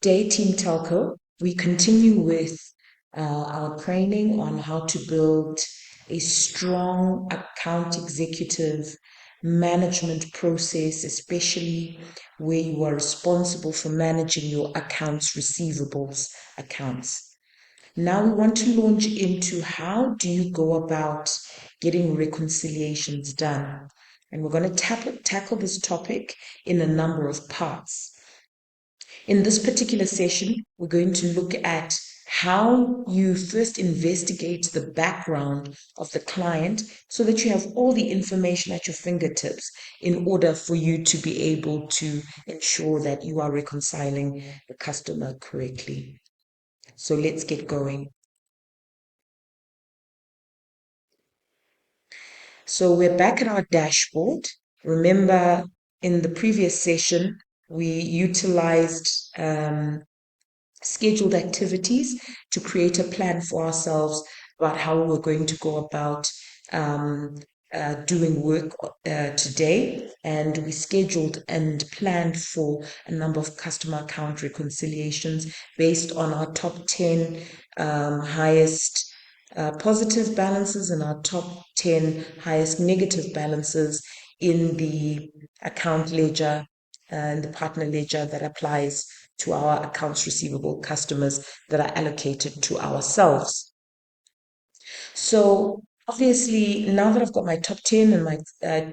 Day Team Telco, we continue with our training on how to build a strong account executive management process, especially where you are responsible for managing your accounts receivables accounts. Now we want to launch into how do you go about getting reconciliations done. And we're going to tackle this topic in a number of parts. In this particular session, we're going to look at how you first investigate the background of the client so that you have all the information at your fingertips in order for you to be able to ensure that you are reconciling the customer correctly. So let's get going. So we're back at our dashboard. Remember, in the previous session, we utilized scheduled activities to create a plan for ourselves about how we're going to go about doing work today. And we scheduled and planned for a number of customer account reconciliations based on our top 10 highest positive balances and our top 10 highest negative balances in the account ledger and the partner ledger that applies to our accounts receivable customers that are allocated to ourselves. So obviously, now that I've got my top 10 and my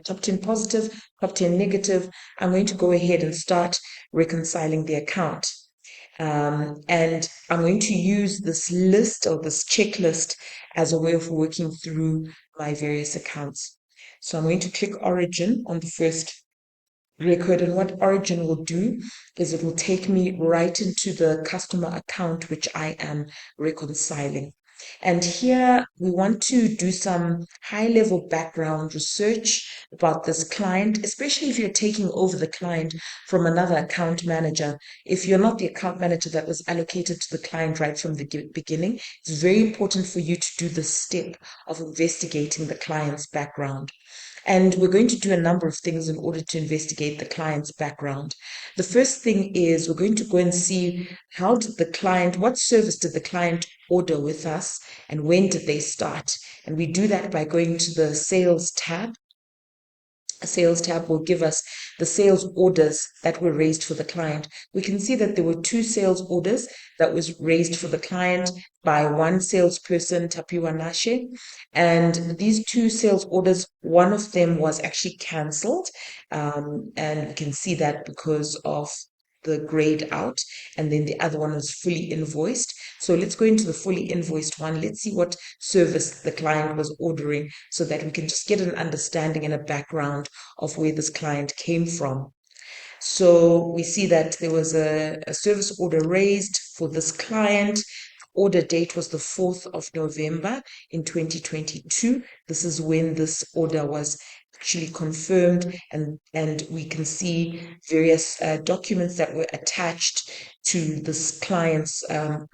top 10 positive, top 10 negative, I'm going to go ahead and start reconciling the account. And I'm going to use this list or this checklist as a way of working through my various accounts. So I'm going to click Origin on the first record, and what Origin will do is it will take me right into the customer account which I am reconciling. And here we want to do some high level background research about this client, especially if you're taking over the client from another account manager. If you're not the account manager that was allocated to the client right from the beginning, it's very important for you to do the step of investigating the client's background. And we're going to do a number of things in order to investigate the client's background. The first thing is we're going to go and see how did the client, what service did the client order with us, and when did they start? And we do that by going to the sales tab. A sales tab will give us the sales orders that were raised for the client. We can see that there were 2 sales orders that was raised for the client by one salesperson, Tapiwa Nashe. And these 2 sales orders, one of them was actually cancelled. And we can see that because of the grade out, and then the other one was fully invoiced. So let's go into the fully invoiced one. Let's see what service the client was ordering so that we can just get an understanding and a background of where this client came from. So we see that there was a service order raised for this client. Order date was the 4th of November in 2022. This is when this order was actually confirmed, and we can see various documents that were attached to this client's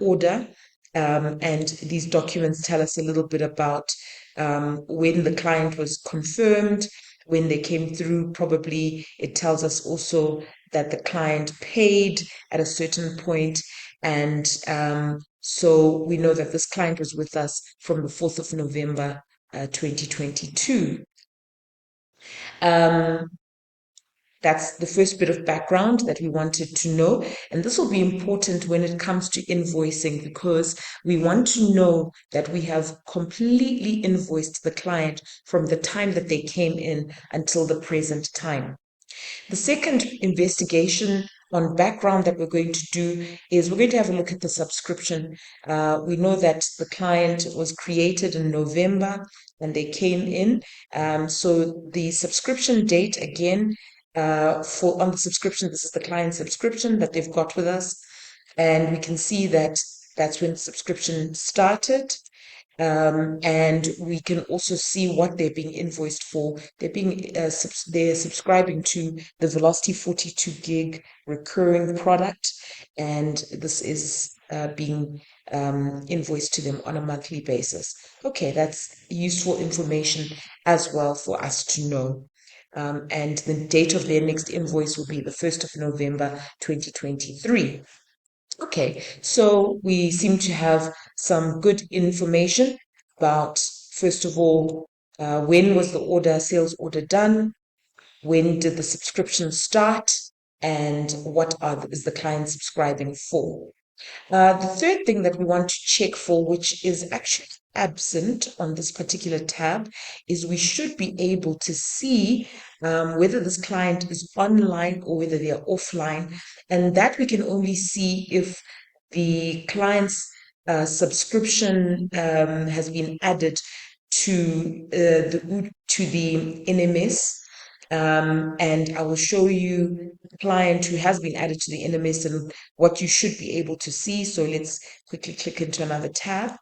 order. And these documents tell us a little bit about when the client was confirmed, when they came through. Probably it tells us also that the client paid at a certain point, and so we know that this client was with us from the 4th of November 2022. Um, that's the first bit of background that we wanted to know. And this will be important when it comes to invoicing, because we want to know that we have completely invoiced the client from the time that they came in until the present time. The second investigation on background that we're going to do is we're going to have a look at the subscription. We know that the client was created in November and they came in. So the subscription date again, for on the subscription, this is the client subscription that they've got with us, and we can see that that's when the subscription started. And we can also see what they're being invoiced for. They're subscribing to the Velocity 42 gig recurring product, and this is being invoiced to them on a monthly basis. Okay, that's useful information as well for us to know. And the date of their next invoice will be the 1st of November 2023. Okay, so we seem to have some good information about, first of all, when was the sales order done? When did the subscription start? And what is the client subscribing for? The third thing that we want to check for, which is actually absent on this particular tab, is we should be able to see whether this client is online or whether they are offline. And that we can only see if the client's subscription has been added to the NMS. And I will show you the client who has been added to the NMS and what you should be able to see. So let's quickly click into another tab.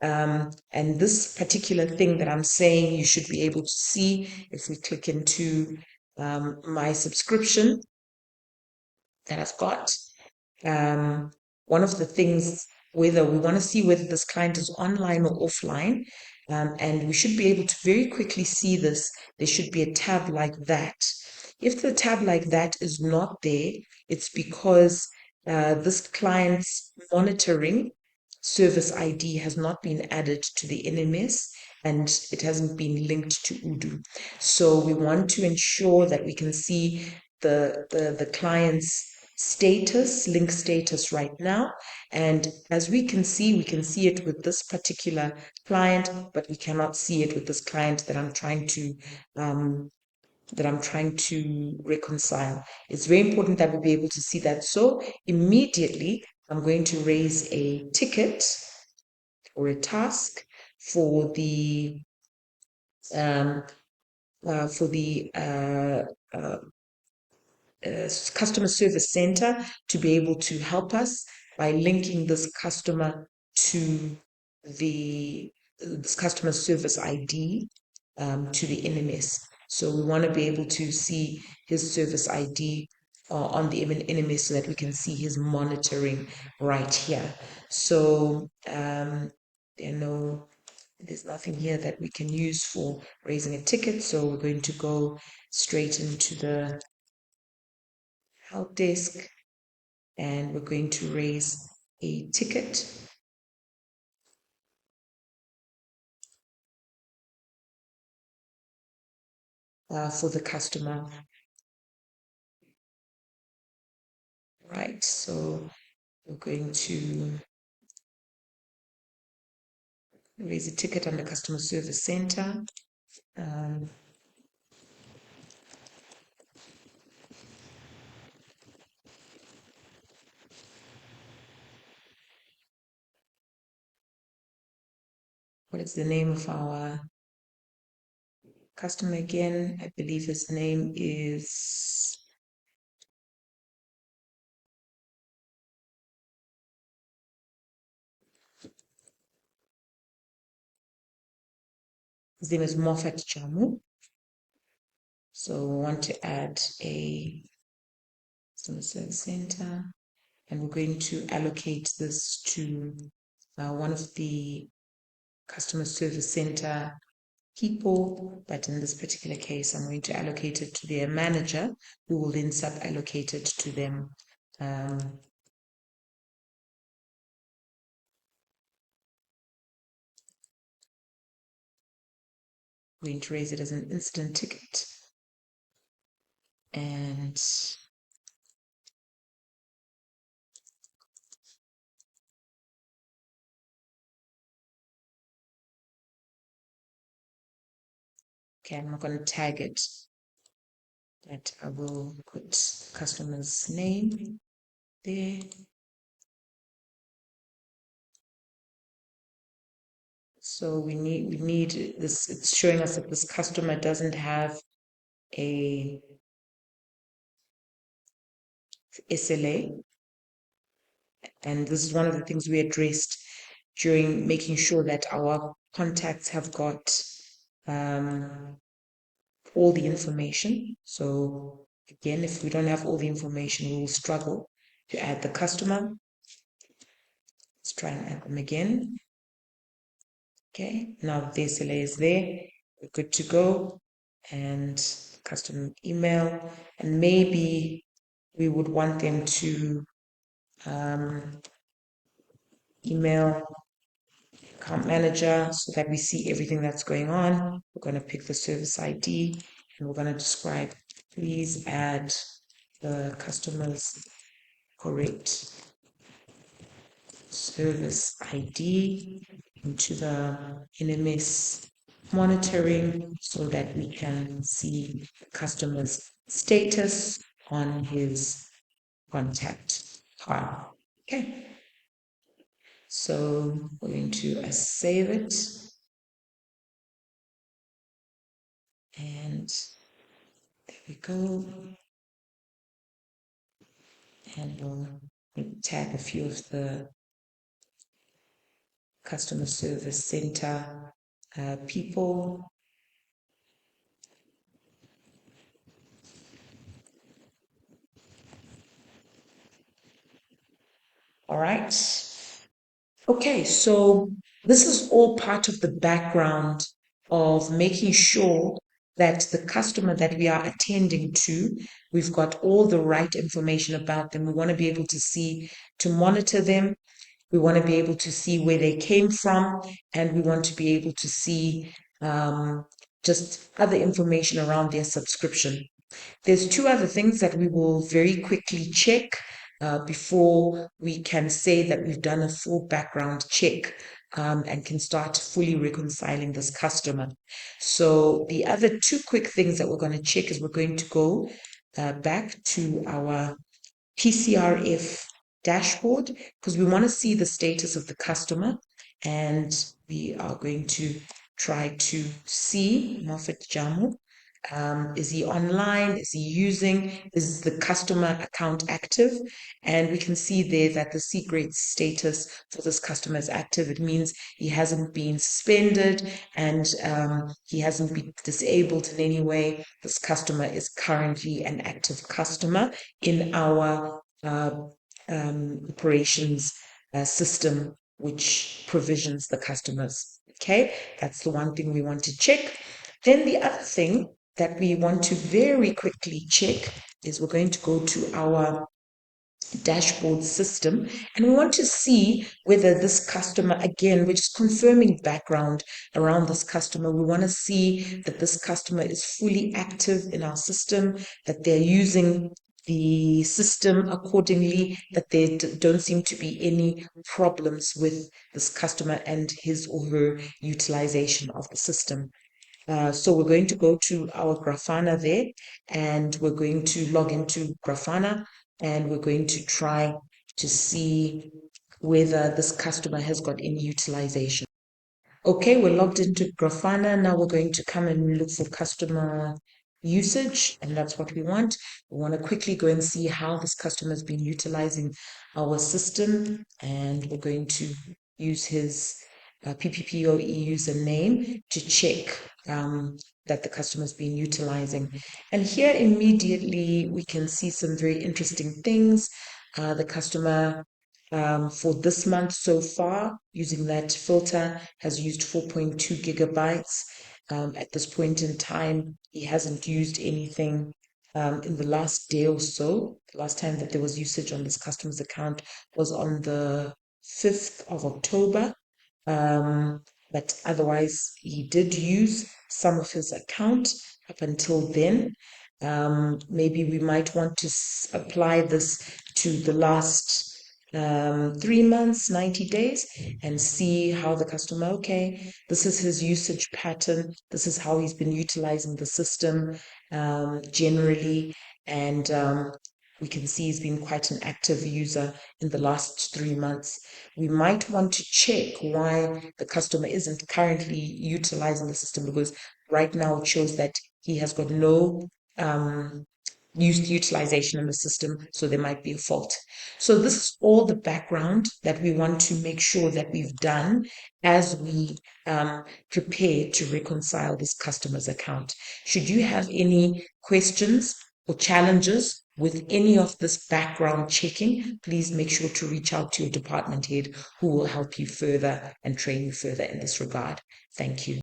And this particular thing that I'm saying you should be able to see, if we click into my subscription that I've got, one of the things, whether we want to see whether this client is online or offline, and we should be able to very quickly see this. There should be a tab like that. If the tab like that is not there, it's because this client's monitoring service ID has not been added to the NMS and it hasn't been linked to Odoo. So we want to ensure that we can see the client's status, link status right now. And as we can see it with this particular client, but we cannot see it with this client that I'm trying to reconcile. It's very important that we be able to see that. So immediately I'm going to raise a ticket or a task for the um, for the customer service center to be able to help us by linking this customer to this customer service ID to the NMS. So we want to be able to see his service ID on the NMS so that we can see his monitoring right here. So there's nothing here that we can use for raising a ticket. So we're going to go straight into the help desk and we're going to raise a ticket. For the customer. Right, so we're going to raise a ticket on the customer service center. What is the name of our customer again? I believe his name is Moffat Jamu. So we want to add a customer service center, and we're going to allocate this to one of the customer service center people, but in this particular case, I'm going to allocate it to their manager, who will then sub-allocate it to them. We're going to raise it as an instant ticket. And okay, I'm not going to tag it, but I will put customer's name there. So we need this. It's showing us that this customer doesn't have a SLA, and this is one of the things we addressed during making sure that our contacts have got all the information. So again, if we don't have all the information, we will struggle to add the customer. Let's try and add them again. Okay, now the SLA is there. We're good to go. And custom email. And maybe we would want them to email account manager so that we see everything that's going on. We're going to pick the service ID and we're going to describe, please add the customer's correct service ID into the NMS monitoring so that we can see the customer's status on his contact card. Okay. So we're going to save it. And there we go. And we'll tag a few of the customer service center people. All right. Okay, so this is all part of the background of making sure that the customer that we are attending to, we've got all the right information about them. We want to be able to see, to monitor them. We want to be able to see where they came from, and we want to be able to see just other information around their subscription. There's two other things that we will very quickly check before we can say that we've done a full background check and can start fully reconciling this customer. So the other two quick things that we're going to check is we're going to go back to our PCRF dashboard because we want to see the status of the customer, and we are going to try to see Moffat Jamu. Is he online? Is he using? Is the customer account active? And we can see there that the secret status for this customer is active. It means he hasn't been suspended and he hasn't been disabled in any way. This customer is currently an active customer in our operations system, which provisions the customers. Okay, that's the one thing we want to check. Then the other thing that we want to very quickly check is we're going to go to our dashboard system and we want to see whether this customer, again, we're just confirming background around this customer. We want to see that this customer is fully active in our system, that they're using the system accordingly, that there don't seem to be any problems with this customer and his or her utilization of the system. So we're going to go to our Grafana there and we're going to log into Grafana and we're going to try to see whether this customer has got any utilization. Okay, we're logged into Grafana. Now we're going to come and look for customer usage, and that's what we want. We want to quickly go and see how this customer has been utilizing our system, and we're going to use his PPPoE username to check that the customer's been utilizing. And here immediately we can see some very interesting things. The customer for this month so far, using that filter, has used 4.2 gigabytes. At this point in time, he hasn't used anything in the last day or so. The last time that there was usage on this customer's account was on the 5th of October. But otherwise, he did use some of his account up until then. Maybe we might want to apply this to the last 3 months, 90 days, and see how the customer, okay, this is his usage pattern, this is how he's been utilizing the system generally, and we can see he's been quite an active user in the last 3 months. We might want to check why the customer isn't currently utilizing the system, because right now it shows that he has got no utilization in the system, so there might be a fault. So this is all the background that we want to make sure that we've done as we prepare to reconcile this customer's account. Should you have any questions or challenges with any of this background checking, please make sure to reach out to your department head who will help you further and train you further in this regard. Thank you.